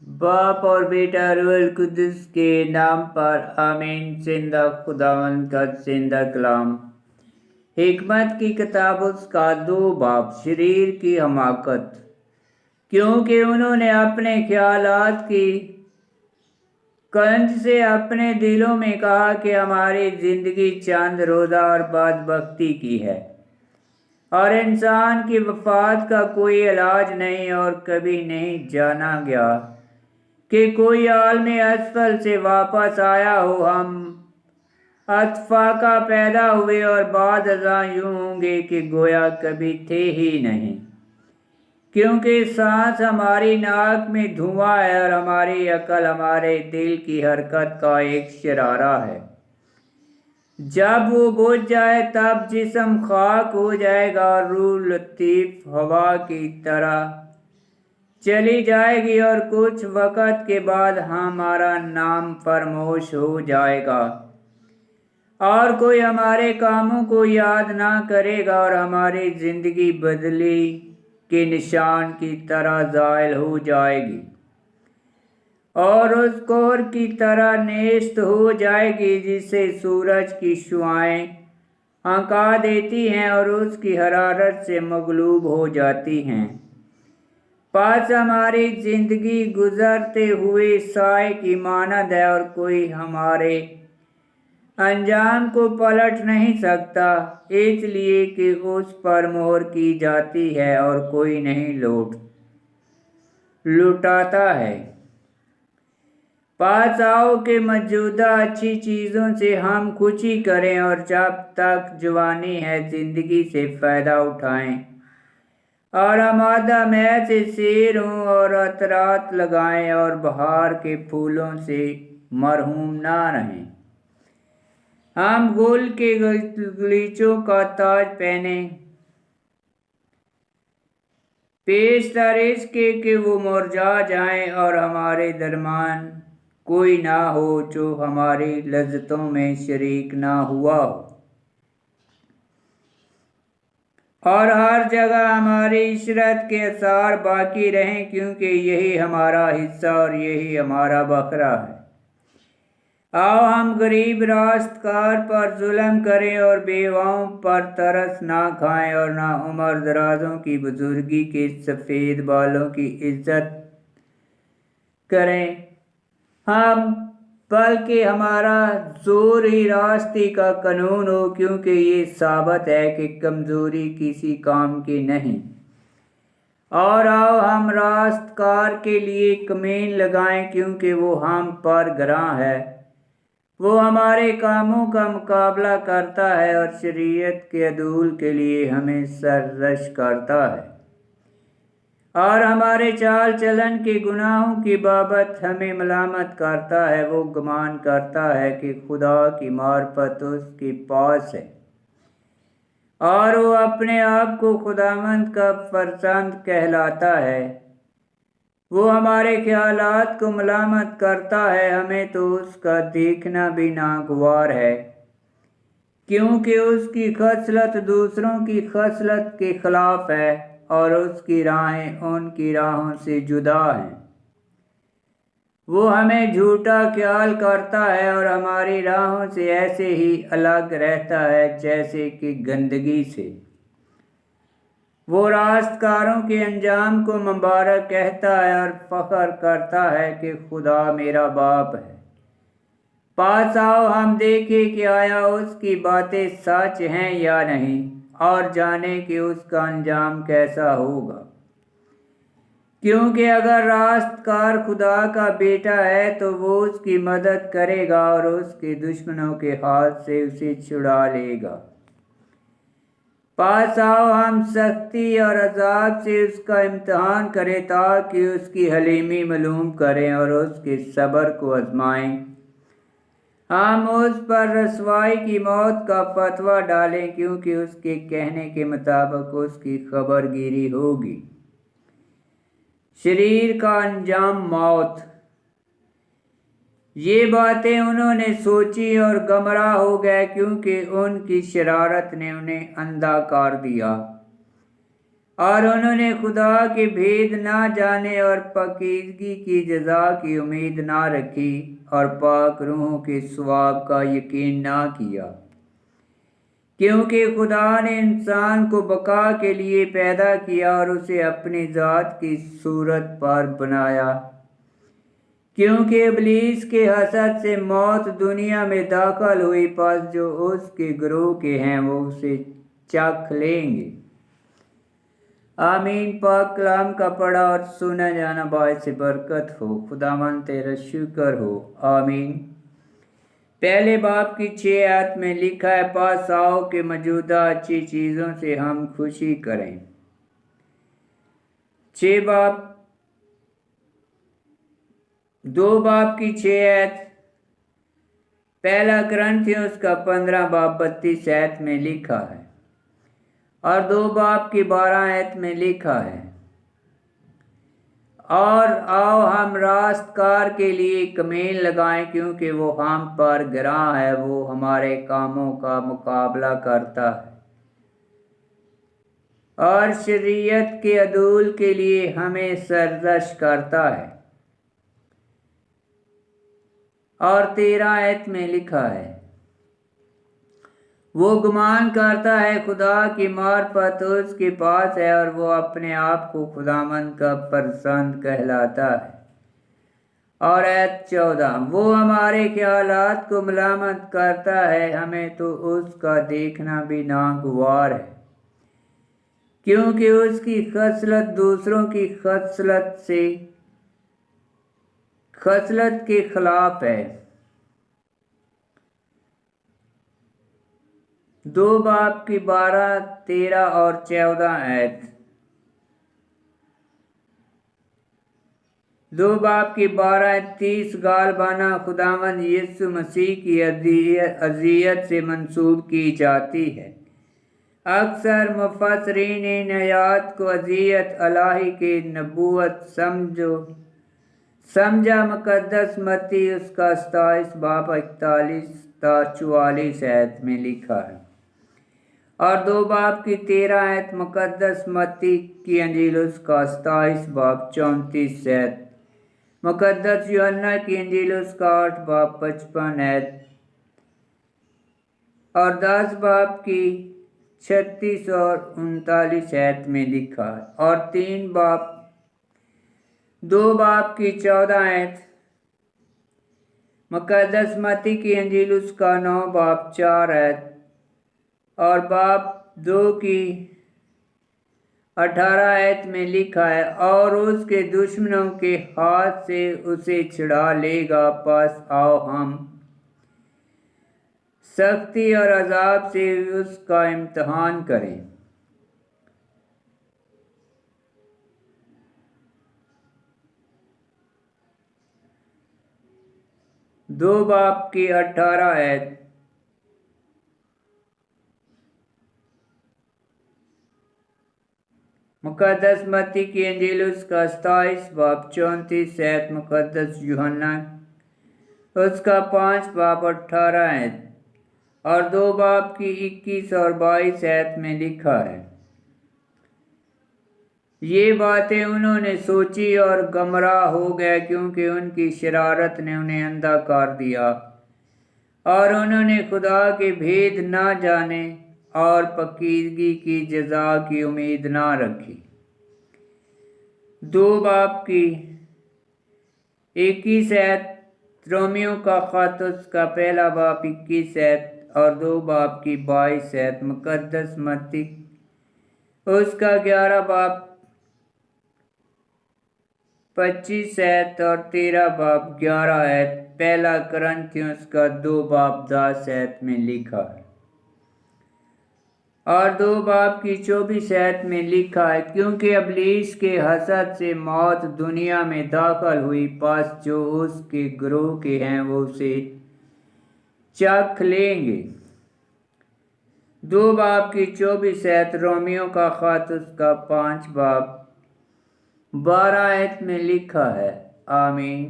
باپ اور بیٹا روح القدس کے نام پر آمین۔ زندہ خداوند کا زندہ کلام۔ حکمت کی کتاب اس کا 2 باب۔ شریر کی حماقت، کیونکہ انہوں نے اپنے خیالات کی کنج سے اپنے دلوں میں کہا کہ ہماری زندگی چند روزہ اور بدبختی کی ہے، اور انسان کی وفات کا کوئی علاج نہیں، اور کبھی نہیں جانا گیا کہ کوئی عالم اسفل سے واپس آیا ہو۔ ہم اتفاقا پیدا ہوئے اور بعد ازاں یوں ہوں گے کہ گویا کبھی تھے ہی نہیں، کیونکہ سانس ہماری ناک میں دھواں ہے، اور ہماری عقل ہمارے دل کی حرکت کا ایک شرارہ ہے۔ جب وہ بجھ جائے تب جسم خاک ہو جائے گا، اور روح لطیف ہوا کی طرح چلی جائے گی، اور کچھ وقت کے بعد ہمارا نام فراموش ہو جائے گا، اور کوئی ہمارے کاموں کو یاد نہ کرے گا، اور ہماری زندگی بدلی کے نشان کی طرح زائل ہو جائے گی، اور اس کوہر کی طرح نیست ہو جائے گی جسے سورج کی شعاعیں ہنکا دیتی ہیں اور اس کی حرارت سے مغلوب ہو جاتی ہیں۔ پس ہماری زندگی گزرتے ہوئے سائے کی مانند ہے، اور کوئی ہمارے انجام کو پلٹ نہیں سکتا، اس لیے کہ اس پر مہر کی جاتی ہے اور کوئی نہیں لوٹاتا ہے۔ پس آؤ کہ موجودہ اچھی چیزوں سے ہم خوشی کریں، اور جب تک جوانی ہے زندگی سے فائدہ اٹھائیں، اور آمادہ مے سے سیر ہوں، اور عطرات لگائیں، اور بہار کے پھولوں سے مرحوم نہ رہیں۔ ہم گل کے گلیچوں کا تاج پہنیں، پیشتر اس کے کہ وہ مرجھا جائیں، اور ہمارے درمیان کوئی نہ ہو جو ہماری لذتوں میں شریک نہ ہوا ہو، اور ہر جگہ ہماری عشرت کے آثار باقی رہیں، کیونکہ یہی ہمارا حصہ اور یہی ہمارا بکھرا ہے۔ آؤ ہم غریب راست کار پر ظلم کریں، اور بیواؤں پر ترس نہ کھائیں، اور نہ عمر درازوں کی بزرگی کے سفید بالوں کی عزت کریں، بلکہ ہمارا زور ہی راستی کا قانون ہو، کیونکہ یہ ثابت ہے کہ کمزوری کسی کام کی نہیں۔ اور آؤ ہم راست کار کے لیے کمین لگائیں، کیونکہ وہ ہم پر گراں ہے، وہ ہمارے کاموں کا مقابلہ کرتا ہے، اور شریعت کے عدول کے لیے ہمیں سرزنش کرتا ہے، اور ہمارے چال چلن کے گناہوں کی بابت ہمیں ملامت کرتا ہے۔ وہ گمان کرتا ہے کہ خدا کی معرفت اس کے پاس ہے، اور وہ اپنے آپ کو خداوند کا فرزند کہلاتا ہے۔ وہ ہمارے خیالات کو ملامت کرتا ہے، ہمیں تو اس کا دیکھنا بھی ناگوار ہے، کیونکہ اس کی خصلت دوسروں کی خصلت کے خلاف ہے، اور اس کی راہیں ان کی راہوں سے جدا ہیں۔ وہ ہمیں جھوٹا خیال کرتا ہے، اور ہماری راہوں سے ایسے ہی الگ رہتا ہے جیسے کہ گندگی سے۔ وہ راست کاروں کے انجام کو مبارک کہتا ہے، اور فخر کرتا ہے کہ خدا میرا باپ ہے۔ پس آؤ ہم دیکھیں کہ آیا اس کی باتیں سچ ہیں یا نہیں، اور جانیں کہ اس کا انجام کیسا ہوگا، کیونکہ اگر راست کار خدا کا بیٹا ہے تو وہ اس کی مدد کرے گا، اور اس کے دشمنوں کے ہاتھ سے اسے چھڑا لے گا۔ پس آؤ ہم سختی اور عذاب سے اس کا امتحان کریں، تاکہ اس کی حلیمی معلوم کریں اور اس کے صبر کو آزمائیں۔ ہم اس پر رسوائی کی موت کا فتویٰ ڈالیں، کیونکہ اس کے کہنے کے مطابق اس کی خبر گیری ہوگی۔ شریر کا انجام موت۔ یہ باتیں انہوں نے سوچی اور گمراہ ہو گئے، کیونکہ ان کی شرارت نے انہیں اندھا کر دیا۔ اور انہوں نے خدا کے بھید نہ جانے اور پاکیزگی کی جزا کی امید نہ رکھی اور پاک روحوں کے ثواب کا یقین نہ کیا، کیونکہ خدا نے انسان کو بقا کے لیے پیدا کیا اور اسے اپنی ذات کی صورت پر بنایا، کیونکہ ابلیس کے حسد سے موت دنیا میں داخل ہوئی، پس جو اس کے گروہ کے ہیں وہ اسے چکھ لیں گے۔ آمین۔ پاک کلام کا پڑھا اور سنا جانا باعث برکت ہو۔ خداوند تیرا شکر ہو۔ آمین۔ پہلے باب کی 6 آیت میں لکھا ہے، پاس آؤ کہ موجودہ اچھی چیزوں سے ہم خوشی کریں۔ 2 باب کی 6 آیت، پہلا کرنتھیوس کا 15 باب 32 آیت میں لکھا ہے، اور 2 باب کی 12 آیت میں لکھا ہے، اور آؤ ہم راست کار کے لیے کمین لگائیں، کیونکہ وہ ہم پر گراں ہے، وہ ہمارے کاموں کا مقابلہ کرتا ہے اور شریعت کے عدول کے لیے ہمیں سرزنش کرتا ہے۔ اور 13 آیت میں لکھا ہے، وہ گمان کرتا ہے خدا کی معرفت اس کے پاس ہے، اور وہ اپنے آپ کو خداوند کا فرزند کہلاتا ہے۔ اور آیت 14، وہ ہمارے خیالات کو ملامت کرتا ہے، ہمیں تو اس کا دیکھنا بھی ناگوار ہے، کیونکہ اس کی خصلت دوسروں کی خصلت کے خلاف ہے۔ 2 باب کی 12، 13 اور 14 آیت، 2 باب کی 12 آیت 30 غالبانہ خداوند یسوع مسیح کی اذیت سے منسوب کی جاتی ہے۔ اکثر مفسرین ان آیات کو اذیت الہی کی نبوت سمجھا۔ مقدس متی اس کا 27 باب 41 تا 44 آیت میں لکھا ہے، اور 2 باب کی 13 آیت مقدس متی کی انجیل اس کا 27 باب 34 آیت، مقدس یوحنا کی انجیل اس کا 8 باب 55 آیت، اور 10 باب کی 36 اور 39 آیت میں لکھا ہے، اور 2 باب کی 14 آیت، مقدس متی کی انجیل اس کا 9 باب 4 آیت، اور باب 2 کی 18 آیت میں لکھا ہے، اور اس کے دشمنوں کے ہاتھ سے اسے چھڑا لے گا، پس آؤ ہم سختی اور عذاب سے اس کا امتحان کریں۔ 2 باب کی 18 آیت، مقدس متی کی انجیل اس کا 27 باب 34 آیت، مقدس یوحنا اس کا 5 باب 18 آیت، اور 2 باب کی 21 اور 22 آیت میں لکھا ہے، یہ باتیں انہوں نے سوچی اور گمراہ ہو گئے، کیونکہ ان کی شرارت نے انہیں اندھا کر دیا، اور انہوں نے خدا کے بھید نہ جانے اور پاکیزگی کی جزا کی امید نہ رکھی۔ 2 باب کی 21 آیت، رومیوں کا خط اس کا 1 باب 21 آیت، اور 2 باب کی 22 آیت، مقدس متی اس کا 11 باب 25 آیت، اور 13 باب 11 آیت، 1 کرنتھیوس کا 2 باب 10 آیت میں لکھا ہے، اور 2 باب کی 24 آیت میں لکھا ہے، کیونکہ ابلیس کے حسد سے موت دنیا میں داخل ہوئی، پس جو اس کے گروہ کے ہیں وہ اسے چکھ لیں گے۔ 2 باب کی 24 آیت، رومیوں کا خط اس کا 5 باب 12 آیت میں لکھا ہے۔ آمین۔